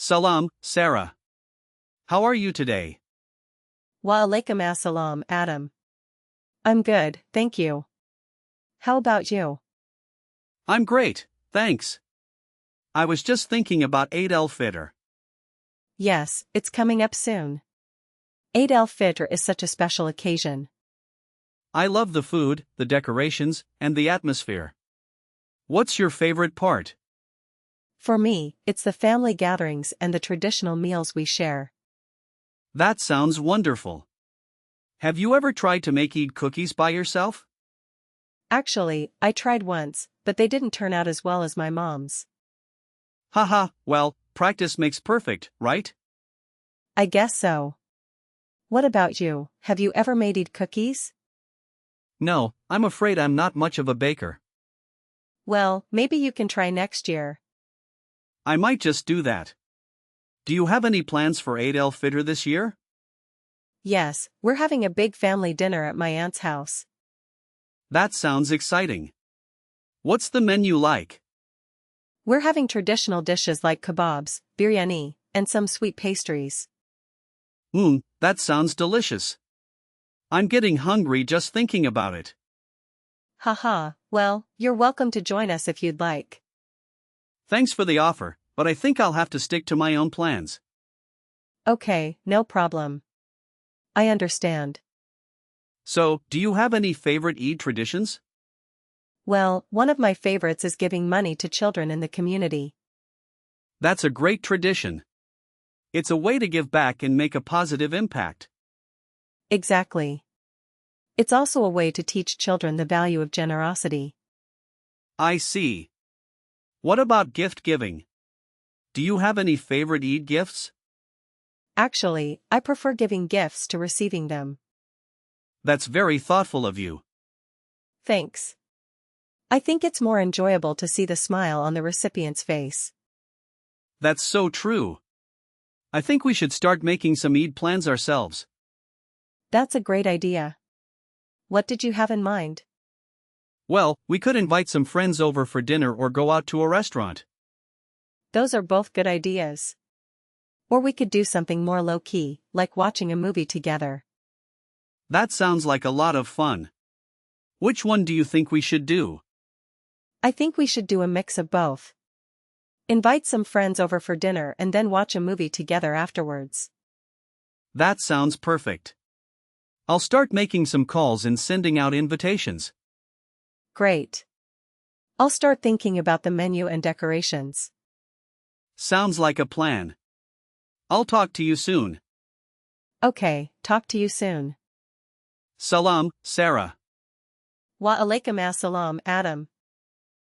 Salam, Sarah. How are you today? Wa alaikum assalam, Adam. I'm good, thank you. How about you? I'm great, thanks. I was just thinking about Eid Al-Fitr. Yes, it's coming up soon. Eid Al-Fitr is such a special occasion. I love the food, the decorations, and the atmosphere. What's your favorite part? For me, it's the family gatherings and the traditional meals we share. That sounds wonderful. Have you ever tried to make Eid cookies by yourself? Actually, I tried once, but they didn't turn out as well as my mom's. Haha, well, practice makes perfect, right? I guess so. What about you? Have you ever made Eid cookies? No, I'm afraid I'm not much of a baker. Well, maybe you can try next year. I might just do that. Do you have any plans for Eid Al-Fitr this year? Yes, we're having a big family dinner at my aunt's house. That sounds exciting. What's the menu like? We're having traditional dishes like kebabs, biryani, and some sweet pastries. That sounds delicious. I'm getting hungry just thinking about it. Haha, well, you're welcome to join us if you'd like. Thanks for the offer, but I think I'll have to stick to my own plans. Okay, no problem. I understand. So, do you have any favorite Eid traditions? Well, one of my favorites is giving money to children in the community. That's a great tradition. It's a way to give back and make a positive impact. Exactly. It's also a way to teach children the value of generosity. I see. What about gift giving? Do you have any favorite Eid gifts? Actually, I prefer giving gifts to receiving them. That's very thoughtful of you. Thanks. I think it's more enjoyable to see the smile on the recipient's face. That's so true. I think we should start making some Eid plans ourselves. That's a great idea. What did you have in mind? Well, we could invite some friends over for dinner or go out to a restaurant. Those are both good ideas. Or we could do something more low-key, like watching a movie together. That sounds like a lot of fun. Which one do you think we should do? I think we should do a mix of both. Invite some friends over for dinner and then watch a movie together afterwards. That sounds perfect. I'll start making some calls and sending out invitations. Great. I'll start thinking about the menu and decorations. Sounds like a plan. I'll talk to you soon. Okay, talk to you soon. Salam, Sarah. Wa alaikum assalam, Adam.